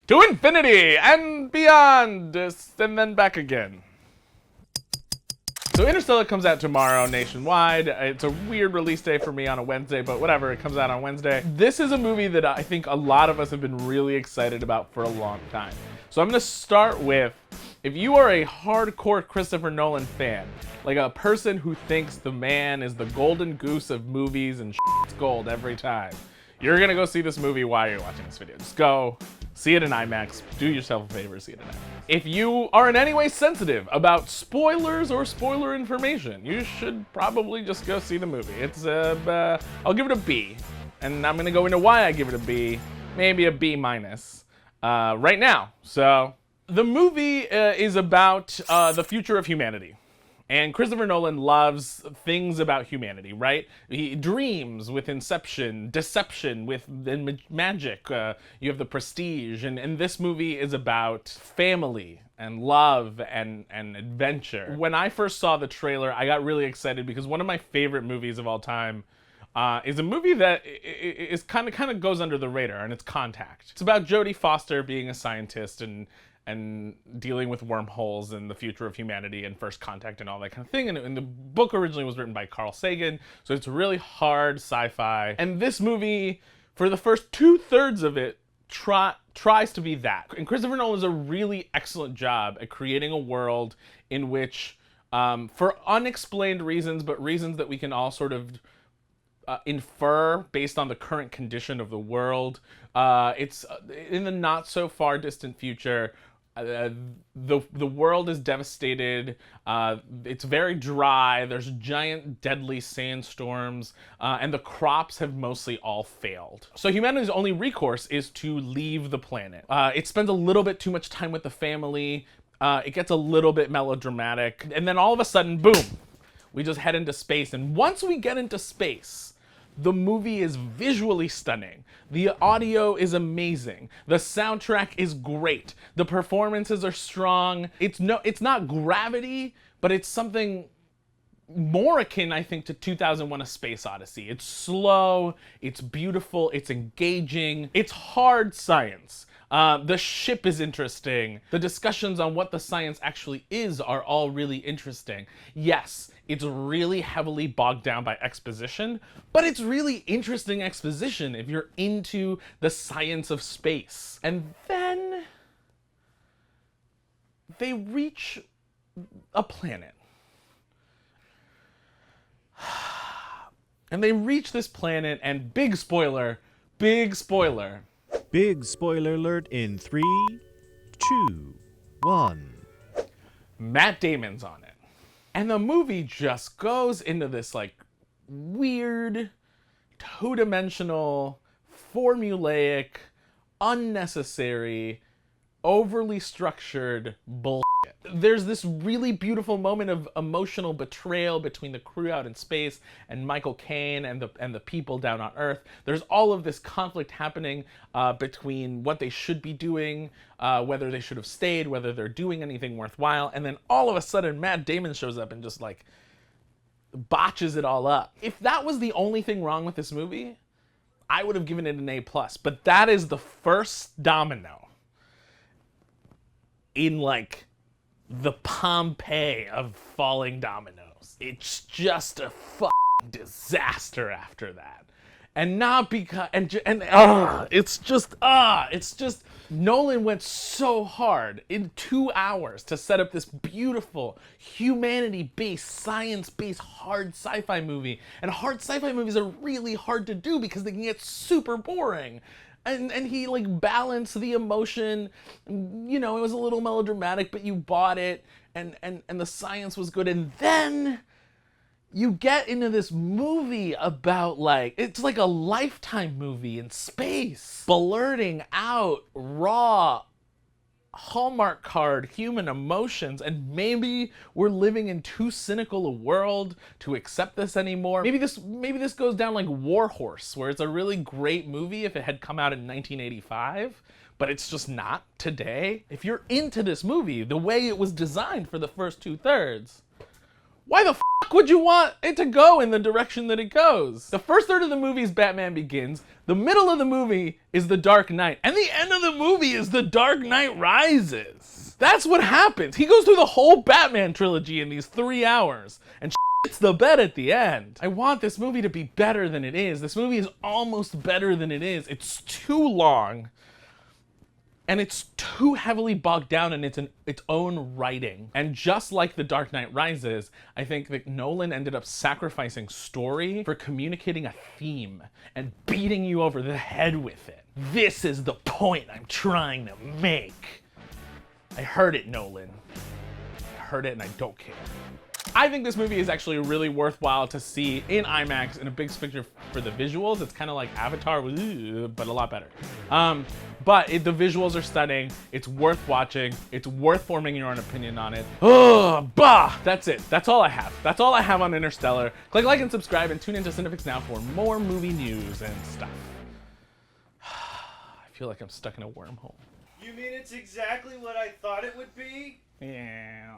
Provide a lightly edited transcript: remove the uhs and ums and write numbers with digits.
To infinity and beyond, and then back again. So Interstellar comes out tomorrow nationwide. It's a weird release day for me on a Wednesday, but whatever, it comes out on Wednesday. This is a movie that I think a lot of us have been really excited about for a long time. So I'm gonna start with, if you are a hardcore Christopher Nolan fan, like a person who thinks the man is the golden goose of movies and shit's gold every time, you're gonna go see this movie while you're watching this video. Just go see it in IMAX. Do yourself a favor, see it in IMAX. If you are in any way sensitive about spoilers or spoiler information, you should probably just go see the movie. It's I'll give it a B, and I'm gonna go into why I give it a B, maybe a B minus, right now. So the movie is about the future of humanity. And Christopher Nolan loves things about humanity, right? He dreams with Inception, deception with magic. You have The Prestige, and this movie is about family and love and adventure. When I first saw the trailer, I got really excited because one of my favorite movies of all time is a movie that is kind of goes under the radar, and it's Contact. It's about Jodie Foster being a scientist and dealing with wormholes and the future of humanity and first contact and all that kind of thing. And the book originally was written by Carl Sagan, so it's really hard sci-fi. And this movie, for the first 2/3 of it, tries to be that. And Christopher Nolan does a really excellent job at creating a world in which, for unexplained reasons, but reasons that we can all sort of infer based on the current condition of the world, it's in the not so far distant future. The world is devastated. It's very dry. There's giant deadly sandstorms, and the crops have mostly all failed. So humanity's only recourse is to leave the planet. It spends a little bit too much time with the family. It gets a little bit melodramatic, and then all of a sudden, boom, we just head into space. And once we get into space, the movie is visually stunning. The audio is amazing. The soundtrack is great. The performances are strong. It's not Gravity, but it's something more akin, I think, to 2001: A Space Odyssey. It's slow, it's beautiful, it's engaging, it's hard science. The ship is interesting. The discussions on what the science actually is are all really interesting. Yes, it's really heavily bogged down by exposition, but it's really interesting exposition if you're into the science of space. And then they reach a planet. And they reach this planet, and big spoiler, Big spoiler alert in 3, 2, 1. Matt Damon's on it. And the movie just goes into this like weird, two-dimensional, formulaic, unnecessary, overly structured bullshit. There's this really beautiful moment of emotional betrayal between the crew out in space and Michael Caine and the people down on Earth. There's all of this conflict happening between what they should be doing, whether they should have stayed, whether they're doing anything worthwhile, and then all of a sudden Matt Damon shows up and just like botches it all up. If that was the only thing wrong with this movie, I would have given it an A+, but that is the first domino in like the Pompeii of falling dominoes. It's just a fucking disaster after that. And not because, it's just Nolan went so hard in 2 hours to set up this beautiful, humanity-based, science-based, hard sci-fi movie. And hard sci-fi movies are really hard to do because they can get super boring. And he like balanced the emotion, you know, it was a little melodramatic, but you bought it, and the science was good. And then you get into this movie about like, it's like a Lifetime movie in space, blurting out raw, Hallmark card human emotions, and maybe we're living in too cynical a world to accept this anymore. Maybe this goes down like War Horse, where it's a really great movie if it had come out in 1985, but it's just not today. If you're into this movie, the way it was designed for the first 2/3, why the f fuck would you want it to go in the direction that it goes? The first third of the movie is Batman Begins, the middle of the movie is The Dark Knight, and the end of the movie is The Dark Knight Rises. That's what happens. He goes through the whole Batman trilogy in these 3 hours, and it's the bed at the end. I want this movie to be better than it is. This movie is almost better than it is. It's too long. And it's too heavily bogged down in its own writing. And just like The Dark Knight Rises, I think that Nolan ended up sacrificing story for communicating a theme and beating you over the head with it. This is the point I'm trying to make. I heard it, Nolan. I heard it and I don't care. I think this movie is actually really worthwhile to see in IMAX in a big picture for the visuals. It's kind of like Avatar, but a lot better. But the visuals are stunning. It's worth watching. It's worth forming your own opinion on it. Oh, bah! That's it. That's all I have. That's all I have on Interstellar. Click like and subscribe and tune into CineFix now for more movie news and stuff. I feel like I'm stuck in a wormhole. You mean it's exactly what I thought it would be? Yeah.